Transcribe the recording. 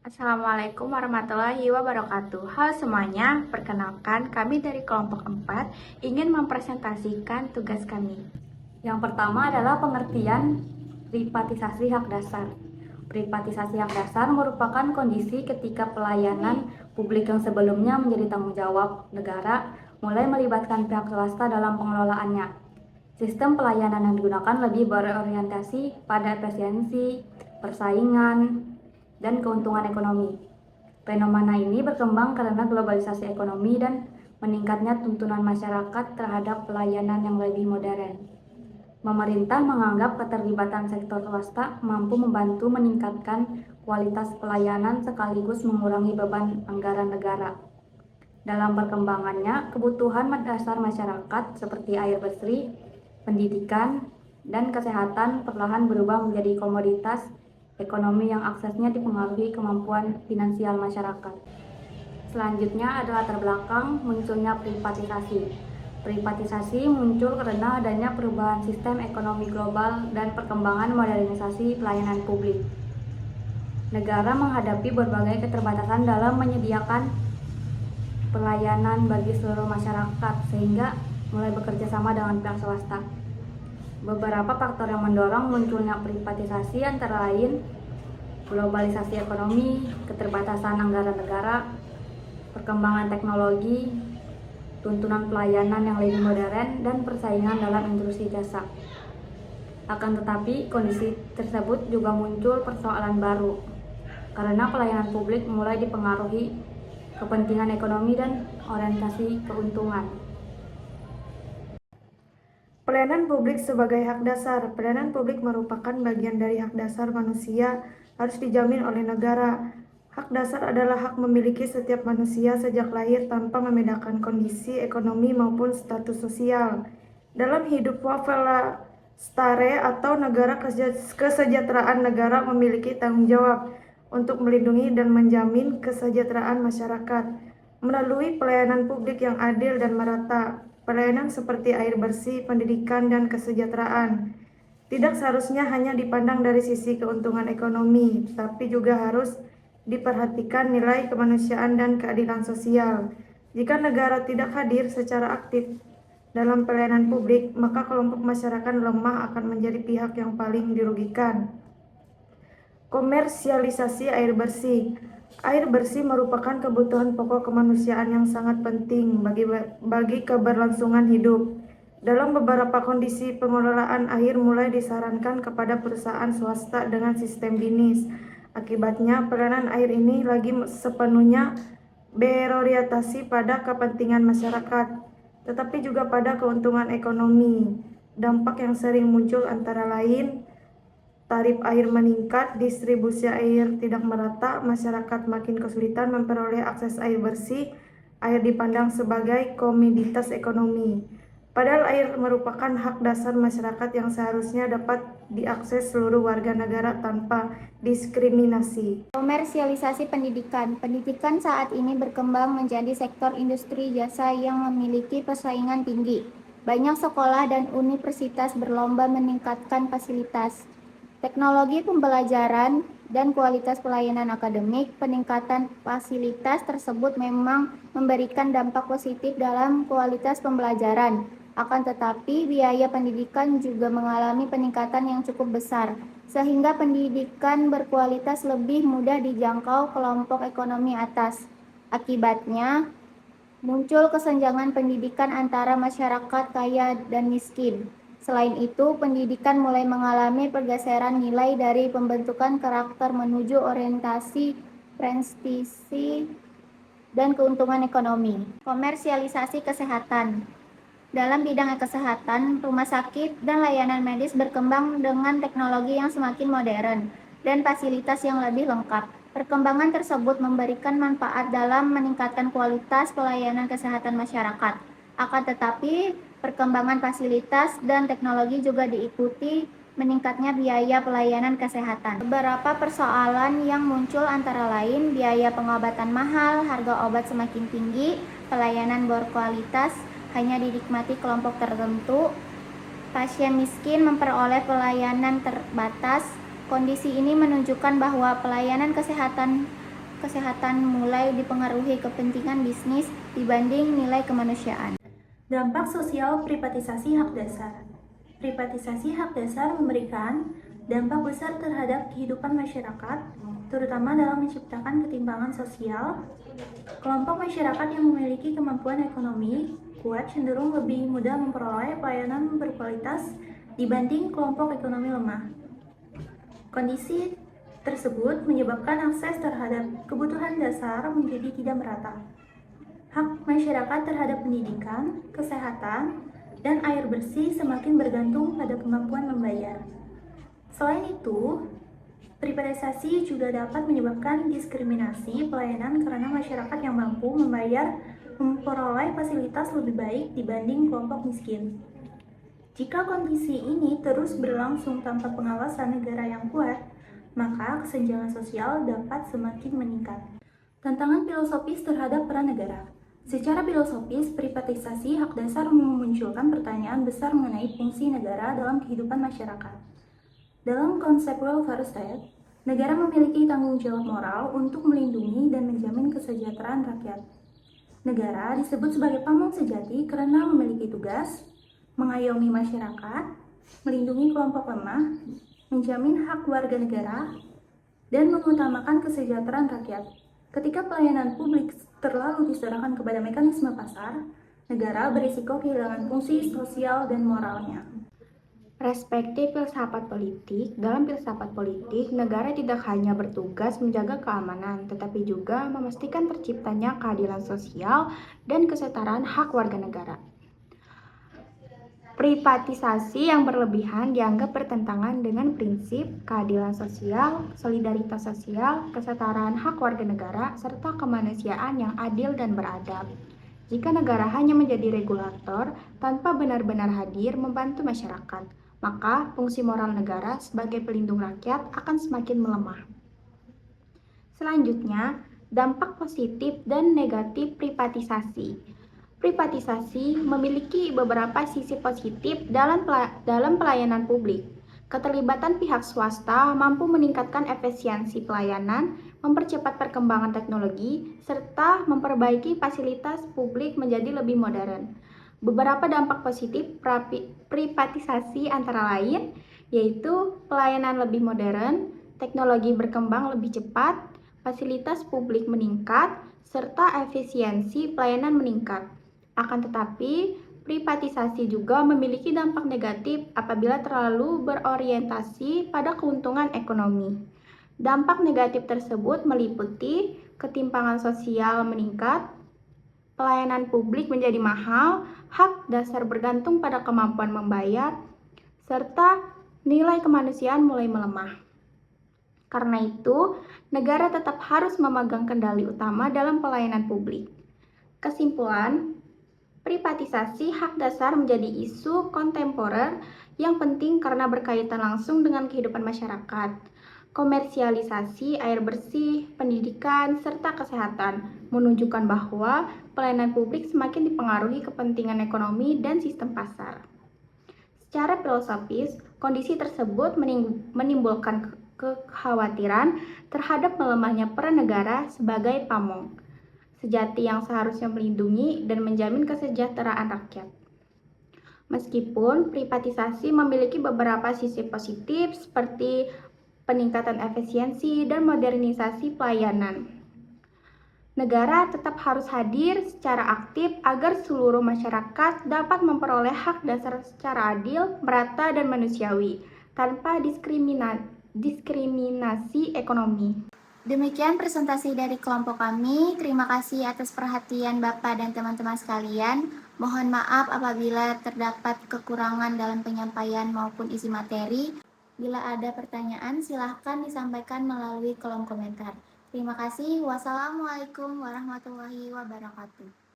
Assalamualaikum warahmatullahi wabarakatuh. Halo semuanya, perkenalkan kami dari kelompok 4 ingin mempresentasikan tugas kami. Yang pertama adalah pengertian privatisasi hak dasar. Privatisasi hak dasar merupakan kondisi ketika pelayanan publik yang sebelumnya menjadi tanggung jawab negara mulai melibatkan pihak swasta dalam pengelolaannya. Sistem pelayanan yang digunakan lebih berorientasi pada efisiensi, persaingan, dan keuntungan ekonomi. Fenomena ini berkembang karena globalisasi ekonomi dan meningkatnya tuntunan masyarakat terhadap pelayanan yang lebih modern. Pemerintah menganggap keterlibatan sektor swasta mampu membantu meningkatkan kualitas pelayanan sekaligus mengurangi beban anggaran negara. Dalam perkembangannya, kebutuhan mendasar masyarakat seperti air bersih, pendidikan, dan kesehatan perlahan berubah menjadi komoditas ekonomi yang aksesnya dipengaruhi kemampuan finansial masyarakat. Selanjutnya adalah latar belakang munculnya privatisasi. Privatisasi muncul karena adanya perubahan sistem ekonomi global dan perkembangan modernisasi pelayanan publik. Negara menghadapi berbagai keterbatasan dalam menyediakan pelayanan bagi seluruh masyarakat sehingga mulai bekerja sama dengan pihak swasta. Beberapa faktor yang mendorong munculnya privatisasi antara lain globalisasi ekonomi, keterbatasan anggaran negara, perkembangan teknologi, tuntunan pelayanan yang lebih modern, dan persaingan dalam industri jasa. Akan tetapi, kondisi tersebut juga muncul persoalan baru, karena pelayanan publik mulai dipengaruhi kepentingan ekonomi dan orientasi keuntungan. Pelayanan publik sebagai hak dasar. Pelayanan publik merupakan bagian dari hak dasar manusia, harus dijamin oleh negara. Hak dasar adalah hak memiliki setiap manusia sejak lahir tanpa membedakan kondisi ekonomi maupun status sosial. Dalam hidup welfare state atau negara kesejahteraan negara memiliki tanggung jawab untuk melindungi dan menjamin kesejahteraan masyarakat melalui pelayanan publik yang adil dan merata. Pelayanan seperti air bersih, pendidikan, dan kesejahteraan tidak seharusnya hanya dipandang dari sisi keuntungan ekonomi, tapi juga harus diperhatikan nilai kemanusiaan dan keadilan sosial. Jika negara tidak hadir secara aktif dalam pelayanan publik, maka kelompok masyarakat lemah akan menjadi pihak yang paling dirugikan. Komersialisasi air bersih. Air bersih merupakan kebutuhan pokok kemanusiaan yang sangat penting bagi keberlangsungan hidup. Dalam beberapa kondisi, pengelolaan air mulai disarankan kepada perusahaan swasta dengan sistem bisnis. Akibatnya, pelayanan air ini lagi sepenuhnya berorientasi pada kepentingan masyarakat, tetapi juga pada keuntungan ekonomi. Dampak yang sering muncul antara lain tarif air meningkat, distribusi air tidak merata, masyarakat makin kesulitan memperoleh akses air bersih, air dipandang sebagai komoditas ekonomi. Padahal air merupakan hak dasar masyarakat yang seharusnya dapat diakses seluruh warga negara tanpa diskriminasi. Komersialisasi pendidikan. Pendidikan saat ini berkembang menjadi sektor industri jasa yang memiliki persaingan tinggi. Banyak sekolah dan universitas berlomba meningkatkan fasilitas teknologi pembelajaran dan kualitas pelayanan akademik. Peningkatan fasilitas tersebut memang memberikan dampak positif dalam kualitas pembelajaran. Akan tetapi, biaya pendidikan juga mengalami peningkatan yang cukup besar, sehingga pendidikan berkualitas lebih mudah dijangkau kelompok ekonomi atas. Akibatnya, muncul kesenjangan pendidikan antara masyarakat kaya dan miskin. Selain itu, pendidikan mulai mengalami pergeseran nilai dari pembentukan karakter menuju orientasi prestisi dan keuntungan ekonomi. Komersialisasi kesehatan. Dalam bidang kesehatan, rumah sakit dan layanan medis berkembang dengan teknologi yang semakin modern dan fasilitas yang lebih lengkap. Perkembangan tersebut memberikan manfaat dalam meningkatkan kualitas pelayanan kesehatan masyarakat. Akan tetapi, perkembangan fasilitas dan teknologi juga diikuti meningkatnya biaya pelayanan kesehatan. Beberapa persoalan yang muncul antara lain biaya pengobatan mahal, harga obat semakin tinggi, pelayanan berkualitas hanya dinikmati kelompok tertentu, pasien miskin memperoleh pelayanan terbatas. Kondisi ini menunjukkan bahwa pelayanan kesehatan kesehatan mulai dipengaruhi kepentingan bisnis dibanding nilai kemanusiaan. Dampak sosial privatisasi hak dasar. Privatisasi hak dasar memberikan dampak besar terhadap kehidupan masyarakat, terutama dalam menciptakan ketimpangan sosial. Kelompok masyarakat yang memiliki kemampuan ekonomi kuat cenderung lebih mudah memperoleh pelayanan berkualitas dibanding kelompok ekonomi lemah. Kondisi tersebut menyebabkan akses terhadap kebutuhan dasar menjadi tidak merata. Hak masyarakat terhadap pendidikan, kesehatan, dan air bersih semakin bergantung pada kemampuan membayar. Selain itu, privatisasi juga dapat menyebabkan diskriminasi pelayanan karena masyarakat yang mampu membayar memperoleh fasilitas lebih baik dibanding kelompok miskin. Jika kondisi ini terus berlangsung tanpa pengawasan negara yang kuat, maka kesenjangan sosial dapat semakin meningkat. Tantangan filosofis terhadap peran negara. Secara filosofis, privatisasi hak dasar memunculkan pertanyaan besar mengenai fungsi negara dalam kehidupan masyarakat. Dalam konsep welfare state, negara memiliki tanggung jawab moral untuk melindungi dan menjamin kesejahteraan rakyat. Negara disebut sebagai pamong sejati karena memiliki tugas mengayomi masyarakat, melindungi kelompok lemah, menjamin hak warga negara, dan mengutamakan kesejahteraan rakyat. Ketika pelayanan publik terlalu diserahkan kepada mekanisme pasar, negara berisiko kehilangan fungsi sosial dan moralnya. Perspektif filsafat politik. Dalam filsafat politik, negara tidak hanya bertugas menjaga keamanan, tetapi juga memastikan terciptanya keadilan sosial dan kesetaraan hak warga negara. Privatisasi yang berlebihan dianggap bertentangan dengan prinsip keadilan sosial, solidaritas sosial, kesetaraan hak warga negara, serta kemanusiaan yang adil dan beradab. Jika negara hanya menjadi regulator tanpa benar-benar hadir membantu masyarakat, maka fungsi moral negara sebagai pelindung rakyat akan semakin melemah. Selanjutnya, dampak positif dan negatif privatisasi. Privatisasi memiliki beberapa sisi positif dalam pelayanan publik. Keterlibatan pihak swasta mampu meningkatkan efisiensi pelayanan, mempercepat perkembangan teknologi, serta memperbaiki fasilitas publik menjadi lebih modern. Beberapa dampak positif privatisasi antara lain yaitu pelayanan lebih modern, teknologi berkembang lebih cepat, fasilitas publik meningkat, serta efisiensi pelayanan meningkat. Akan tetapi, privatisasi juga memiliki dampak negatif apabila terlalu berorientasi pada keuntungan ekonomi. Dampak negatif tersebut meliputi ketimpangan sosial meningkat, pelayanan publik menjadi mahal, hak dasar bergantung pada kemampuan membayar, serta nilai kemanusiaan mulai melemah. Karena itu, negara tetap harus memegang kendali utama dalam pelayanan publik. Kesimpulan, privatisasi hak dasar menjadi isu kontemporer yang penting karena berkaitan langsung dengan kehidupan masyarakat. Komersialisasi air bersih, pendidikan, serta kesehatan menunjukkan bahwa pelayanan publik semakin dipengaruhi kepentingan ekonomi dan sistem pasar. Secara filosofis, kondisi tersebut menimbulkan kekhawatiran terhadap melemahnya peran negara sebagai pamong sejati yang seharusnya melindungi dan menjamin kesejahteraan rakyat. Meskipun privatisasi memiliki beberapa sisi positif seperti peningkatan efisiensi dan modernisasi pelayanan, negara tetap harus hadir secara aktif agar seluruh masyarakat dapat memperoleh hak dasar secara adil, merata, dan manusiawi, tanpa diskriminasi ekonomi. Demikian presentasi dari kelompok kami. Terima kasih atas perhatian Bapak dan teman-teman sekalian. Mohon maaf apabila terdapat kekurangan dalam penyampaian maupun isi materi. Bila ada pertanyaan, silahkan disampaikan melalui kolom komentar. Terima kasih. Wassalamualaikum warahmatullahi wabarakatuh.